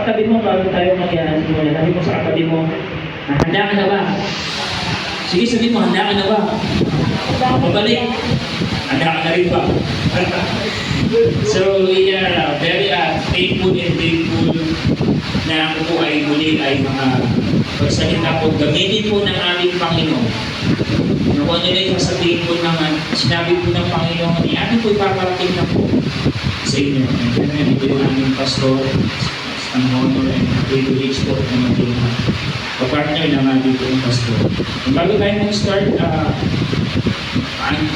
katabi mo bago tayo mag-simulan. Sabi mo sa katabi mo, handa ka na ba? Sige, sabi mo, handa ka na ba? Pabalik. Handa ka na rin ba? So, we are very thankful and grateful na ako po ay muli ay pagsalita po, gamitin po ng aming Panginoon. Kung ano na yung sasabihin po naman, sinabi po ng Panginoon, ano po ipaparating na po sa inyo. And ito yung aming pastor, ang honor and privilege po na maging kapartner ng ating po yung pastor. Kung bago tayo mag-start,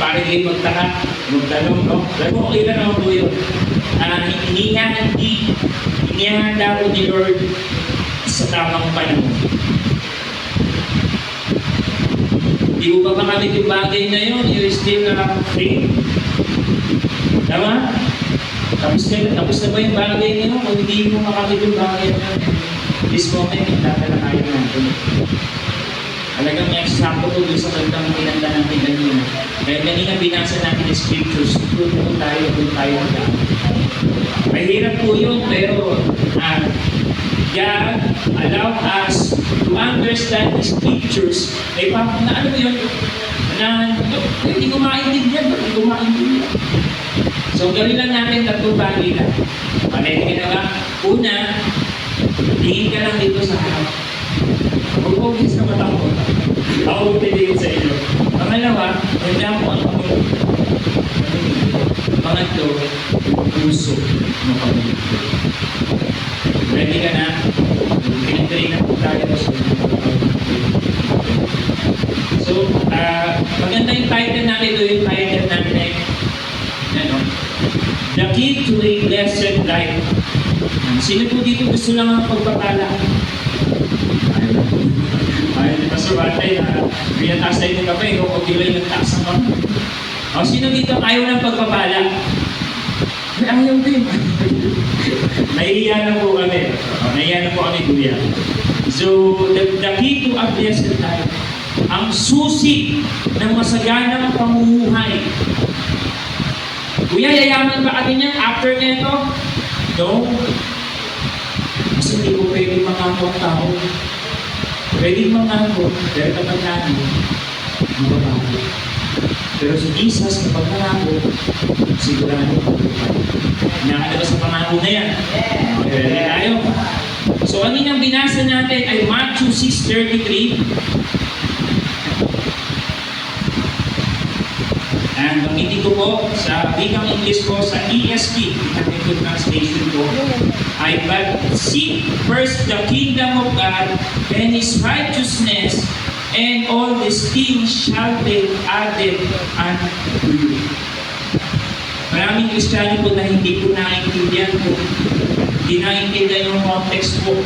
parang kayo magtanong, no? Pero okay na naman po yun. Inihanda po ni Lord sa tamang panahon. Hindi mo ba makamit yung bagay na yun? You're still free? Tama? Tapos na ba yung bagay na yun? Kung hindi mo makamit yung bagay na yun, this moment, tatalakayin natin. Talagang may eksakto po doon sa kantang pinanda natin kanina. Kaya kanina binasa natin yung scriptures, doon tayo na. Mahirap po yun, pero God allowed us to understand the scriptures. Na ano mo yun? Hindi ko maintindihan. So, gawin lang natin tatlong bagay lang. Panayin ka na ba? Una, tingin ka lang dito sa harap. Huwag-focus na matang ko. Ako piliin sa inyo. Pangalawa, nandiyan po ang pangatlo, puso ng pamilya. Ready ka na? Pinag-train na po tayo. So, maganda yung title natin. Ito yung title natin. The Key to a Blessed Life. Sino po dito gusto lang ang pagpapala? Ayaw ni Pastor Batay na pinataas tayo ng kape, o kilay ng taas ng kape. O sino dito ayaw ng pagpapala? Ayaw din. Nahihiya na po kami. Nahihiya na po kami, Kuya. So, the key to a blessed life. Ang susi ng masaganang pamumuhay. Kuya, yayaman ba kami niyan after neto? No. Kasi hindi ko pwedeng mangako ang tao. Pwedeng mangako, pero kapag namin, mababago. Pero si Jesus, kapag nangako, sigurado magpapalipad. Nakakita sa pangako na yan. Okay, tayo. So, ano yung binasa natin ay Matthew 6:33. And gamitin ko po sa bigang English ko sa ESV, ito translation ko, ay but seek first the kingdom of God and His righteousness, and all these things shall be added unto you. Maraming Kristiyano po na hindi po naiintindihan po. Hindi naiintindihan yung context po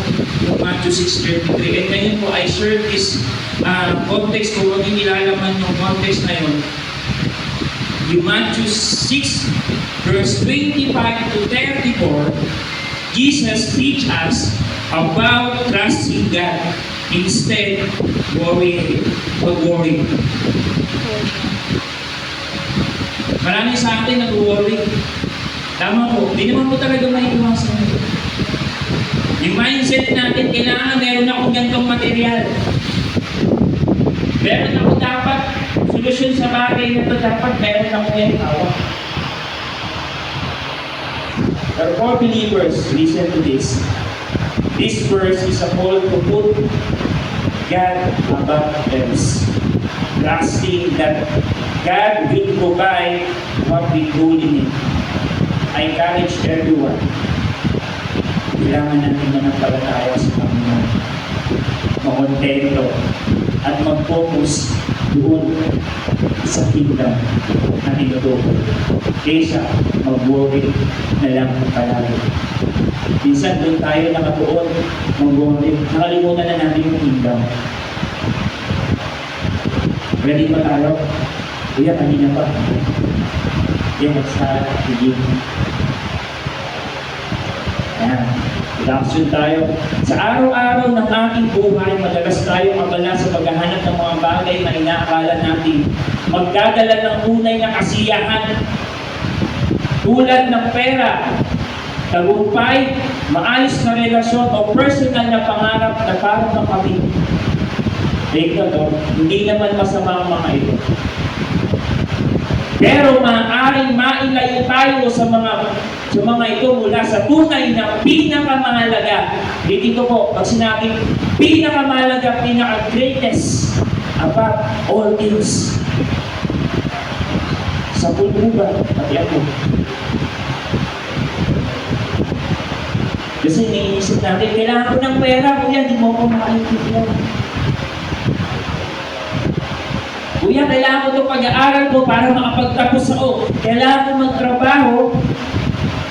ng Matthew 6:33. And ngayon po, I share this context ko, huwag yung ilalaman yung context na yun. In Matthew 6, verse 25 to 34, Jesus teaches us about trusting God instead mag-worry. Marami sa atin nag-worry. Tama po, hindi naman po talaga maiiwasan. Yung mindset natin, kailangan meron akong ganitong material. Meron ako dapat solusyon sa bagay na ito, dapat meron akong yung hawak. But for believers, listen to this. This verse is a call to put God above else. Trusting that God will provide what we truly need. I encourage everyone. Kailangan natin manampalataya sa Panginoon. Makontento at mag-focus doon sa kingdom na tinuturo. Kaysa mag-worry na lang palagi. Minsan doon tayo nakatuon, mag-worry. Nakalimutan na natin yung kingdom. Ready ba tayo? Kuya, kanina pa. Yan, sa higit. Ayan. Reaction tayo. Sa araw-araw ng ating buhay, madalas tayo abala sa paghahanap ng mga bagay na inaakala natin magdadala ng tunay na kasiyahan. Tulad ng pera, tagumpay, maayos na relasyon o personal na pangarap na parang makamit. Tingnan to, hindi naman masama ang mga ito. Pero maaaring mailayo tayo sa mga ito mula sa tunay na pinakamahalaga. Dito po, pag sinabing pinakamahalaga, pinaka-greatest above all else. Sa pulbuga, pati ako. Kasi iniisip natin, kailangan ko ng pera, kuya, di mo ko makaintindihan. Kuya, kailangan ko itong pag-aaral ko para makapagtapos ako. Kailangan ko magtrabaho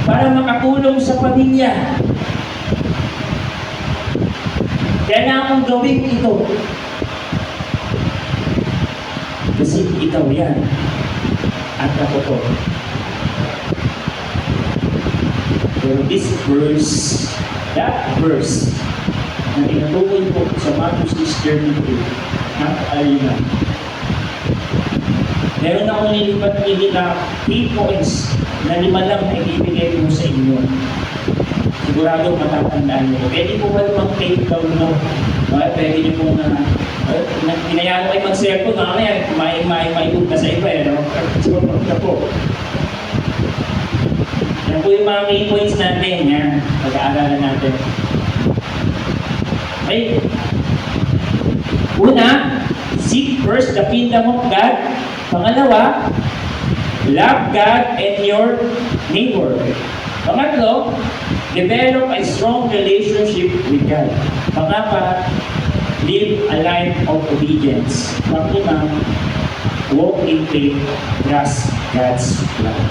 para makatulong sa pamilya. Kailangan kong gawin ito. Kasi ikaw yan. At ako to. Pero this verse, that verse, na tinatukoy ko sa Matthew 6:32, napakaalina. Meron akong nilipat-nilip na 3 points na 5 lang na ibibigay ko sa inyo. Sigurado matatandaan nyo. Pwede po kayo mag-take down no? Pwede nyo po na hinayaan ko kayo mag-cellphone, mamaya maikot na sa iba no? So, na po. Yan po yung mga main points natin. Yan, pag-aaralan natin. Okay. Una, seek first the kingdom of God. Pangalawa, love God and your neighbor. Pangatlo, develop a strong relationship with God. Pangapat, live a life of obedience. Panglima, walk in faith, trust God's love.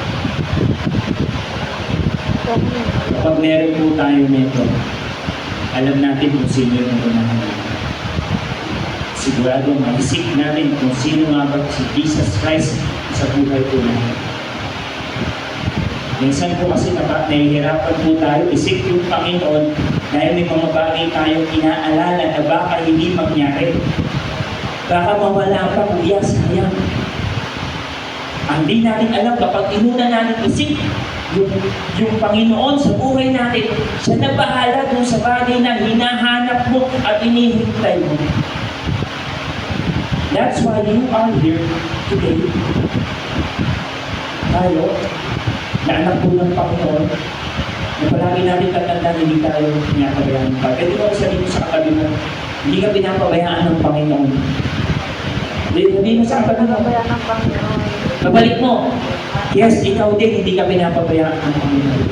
Kapag meron po tayo nito, alam natin kung sino yung unahan. Sigurado maisip natin kung sino nga ba si Jesus Christ sa buhay po natin. Minsan po kasi nahihirapan po tayo isip yung Panginoon dahil may mga bagay tayong inaalala na baka hindi mangyari. Baka mawala pa, kuya, sayang. Hindi natin alam kapag inuna natin isip yung Panginoon sa buhay natin, siya na bahala dun sa bagay na hinahanap mo at inihintay mo. That's why you are here today. Tayo, na anak po ng Panginoon, na palagi natin tatandaan, hindi tayo pinapabayaan pa. Pwede ko sabihin mo sa katabi mo, hindi ka pinapabayaan ng Panginoon. Sabihin mo sa katabi mo, babalik mo. Yes, ikaw din, hindi ka pinapabayaan ng Panginoon.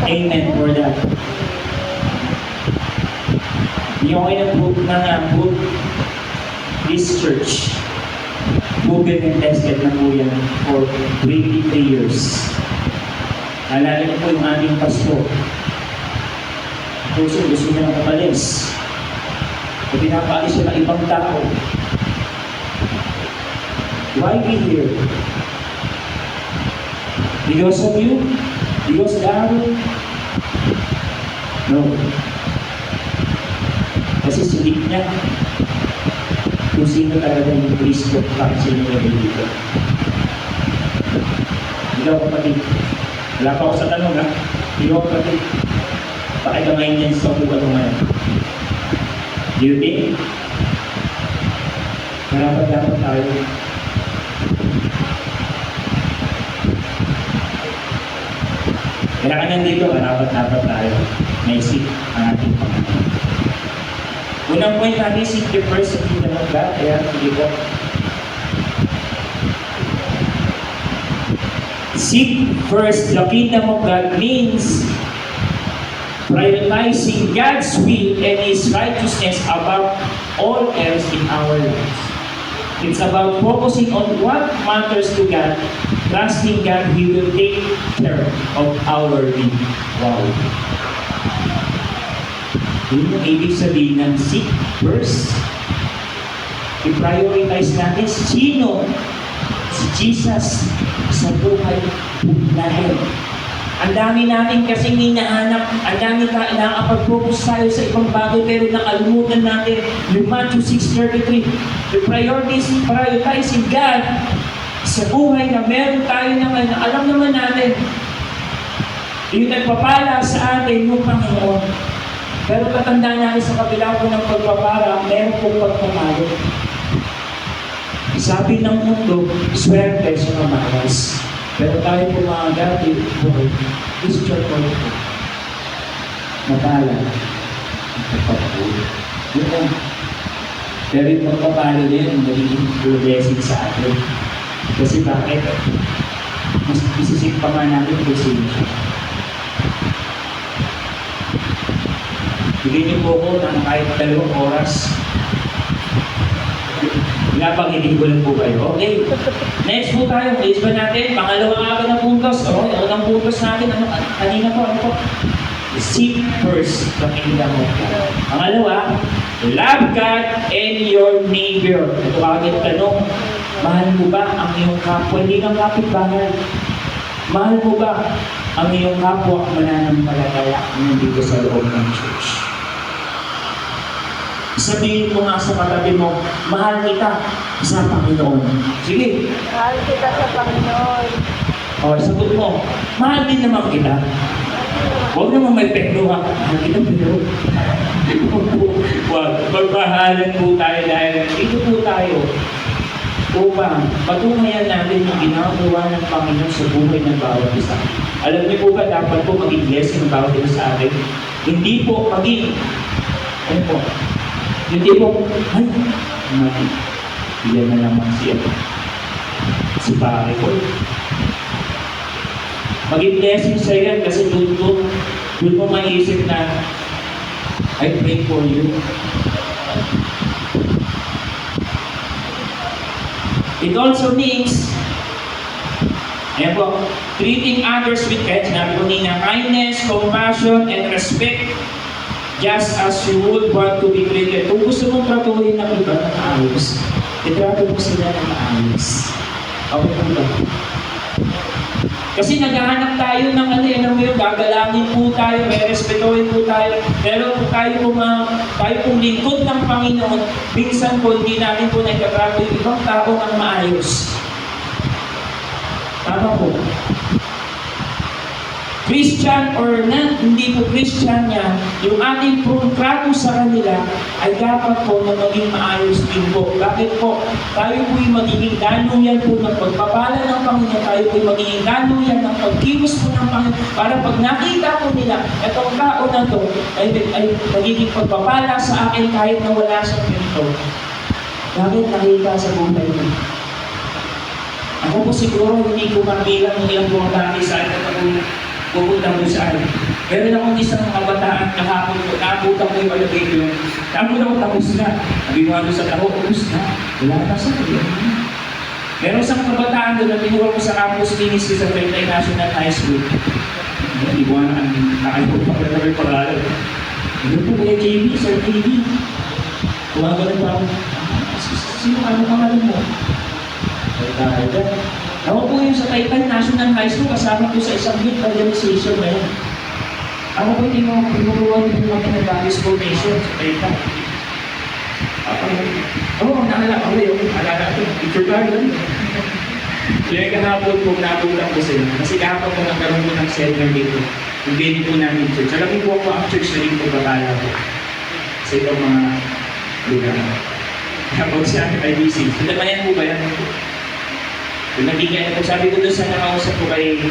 Amen for that. Yung kayo ng book, this church, proven and tested na po yan for 23 years. Alala niyo po yung aming pastor. Gusto niya nang umalis. O pinapaalis siya ng ibang tao. Why be here? Because of you? Because of Aaron? No. Kasi silip niya kung sino talaga yung Kristo para sa inyo dito. Ikaw kapatid, wala pa ako sa tanong ha. Ikaw kapatid, pakikamay niyan sa buwan mo ngayon. Do you think? Dapat tayo. Kaya ka nandito, dapat tayo. Naisip ang ating Panginoon. Unang point natin, seek the first kingdom of God. Kaya, sige po. Seek first the kingdom of God means prioritizing God's will and His righteousness above all else in our lives. It's about focusing on what matters to God, trusting God He will take care of our need. Wow. Yun yung ibig sabihin ng seek first. I-prioritize natin sino si Jesus sa buhay natin. Ang dami natin kasing hinahanap, ang dami nakakapag-focus tayo sa ibang bagay pero nakalimutan natin yung Matthew 6:33. Prioritizing God sa buhay na meron tayo na alam naman natin Yung nagpapala sa atin yung Panginoon. Pero katandaan natin sa kabila po ng pagpapala, meron pong pagpapalo. Sabi ng mundo, swerte sa mamalas. Pero tayo po mga dati, Christian po ito. Mapala. Pagpapalo. Yun lang. Pero yung pagpapalo din, magiging blessing sa atin. Kasi bakit? Mas isisip pa nga natin kung sino siya. Bigyan niyo po ko ng kahit 2 oras. Pinapanginin ko lang po kayo. Okay. Next po tayo. Please ba natin? Pangalawang aga ng puntos. Okay. Ano ng puntos natin? Kanina po. Ano po? Seek first the kingdom of God. Pangalawa, love God and your neighbor. Ito agad tanong, mahal mo ba ang iyong kapwa? Hindi ng kapitbahay. Mahal mo ba ang iyong kapwa mananampalataya nandito sa loob ng church? Sabihin mo nga sa katabi mo, mahal kita sa Panginoon. Sige. Mahal kita sa Panginoon. O, sagot mo, mahal din naman kita. Huwag naman may pekno ha. Mahal kita pero. Huwag. Magmahalan po tayo dahil dito po tayo upang patunayan natin yung ginagawa ng Panginoon sa buhay ng bawat isa. Alam niyo po ba, dapat po maging blessing ng bawat isa sa atin? Hindi po maging, ano po, hindi po, ay, yan na naman siya. Si pare ko. Maging blessing sa yan kasi doon mo maiisip na I pray for you. It also means, ayan po, treating others with kindness, compassion, and respect, just as you would want to be treated. Kung gusto mong tratuhin ng iba na maayos, itrato mo sila na maayos. Okay po ba? Kasi naghahanap tayo ng ano mo yung gagalangin po tayo, may respetuhin po tayo. Pero kung tayo pong lingkod ng Panginoon, minsan po hindi natin po nagkatrato yung ibang tao ng maayos. Tama po. Christian or hindi po Christian niya, yung ating trato sa kanila ay dapat po na maging maayos din po. Bakit po? Tayo po'y magiging daluyan po ng pagpapala ng Panginoon, tayo po'y magiging daluyan ng pagkilos po ng Panginoon para pag nakita po nila, itong tao na to ay magiging pagpapala sa akin kahit na wala sa pinto. Bakit nakita sa buhay mo? Ako po siguro hindi ko mabilang ng ilang buong dati sa akin at pupunta mo saan. Meron akong isang kabataan kahapon ko, naabutan ko yung elevator. Tapos ako tapos na. Sabi mo ano sa taho, tapos na. Wala na sa iyo. Meron isang kabataan doon na tinuwa ko sa campus ministry sa Taytay National High School. Hindi ko na nakalimutan ko na may pangalan. Ano po kaya JB, Sir JB? Kumagano pa ako. Sino ano pangalan mo? Tayo. Ako po yung sa Taytay National High School, kasama po sa isang youth organization na yun. Ako po yung tinuruan din namin ng Values Formation sa Taytay. Naalala ko yung alala ko, teacher garden. Kaya kahapon po nabulang ko sila. Kasi kahapon po nagkaroon po ng seminar dito. Yung baby po namin church. Alam niyo po ako ang church na rin po batala po. Sa itong mga lugar. Kapag siya ay busy. So, naman po ba yan? Kung nabigyan ko, sabi ko doon sa nakausap ko kay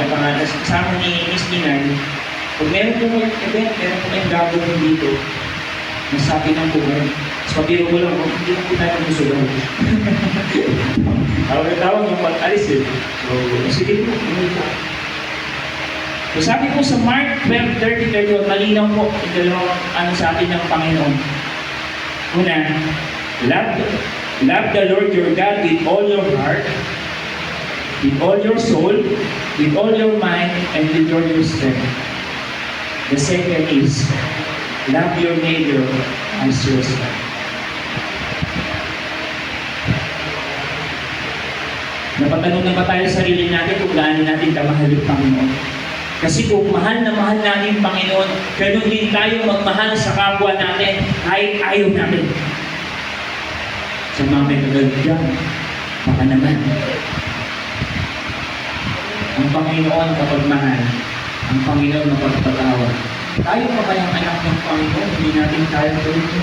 pangalas, kasama ni Miss Minan, kung meron po mga event, meron po kayong gagawin dito, nasabi ng pumunod. Mas mabiro ko lang, hindi na po tayo musulan. Tawag yung pag-alis eh. So, sige po, so, sabi ko sa Mark 12:30, malinaw po yung dalawang sa atin ng Panginoon. Una, love the Lord your God with all your heart, with all your soul, with all your mind, and with all your strength. The second is, love your neighbor as yourself. Napatanong na ba tayo sa sarili natin kung gaano natin kamahal yung Panginoon? Kasi kung mahal na mahal natin yung Panginoon, ganun din tayo magmahal sa kapwa natin kahit ayaw natin. Sa mga may kagalit dyan, baka naman. Ang Panginoon mapagmahal. Ang Panginoon mapagpatawad. Tayo pa kayang anak ng Panginoon, hindi natin kaya gawin ito.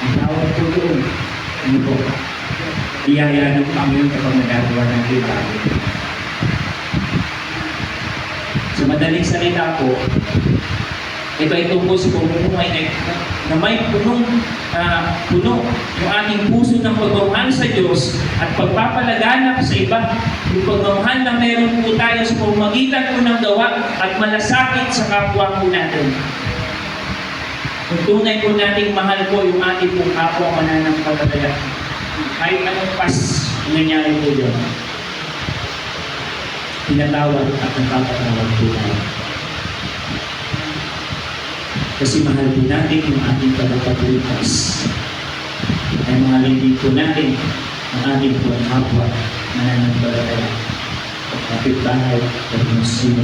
Ang tawag po doon, ano po? Biyaya ng Panginoon kapag nagagawa natin bago. Sa madaling salita po, ito ay tungkol sa pamumuhay na may puno yung ating puso ng pagmamahal sa Diyos at pagpapalaganap sa iba. Yung pagmamahal na meron po tayo sa pamamagitan po ng gawa at malasakit sa kapwa po natin. Kung tunay po nating mahal po yung ating pong kapwa mananampalataya, kahit anong pas nangyari po yun, pinatawad at nagpapatawad po tayo. Kasi mahal po natin yung ating tagapagligtas. Ay mahalin din po natin ang ating po kapwa mananampalataya. Kapit bahay at muslim.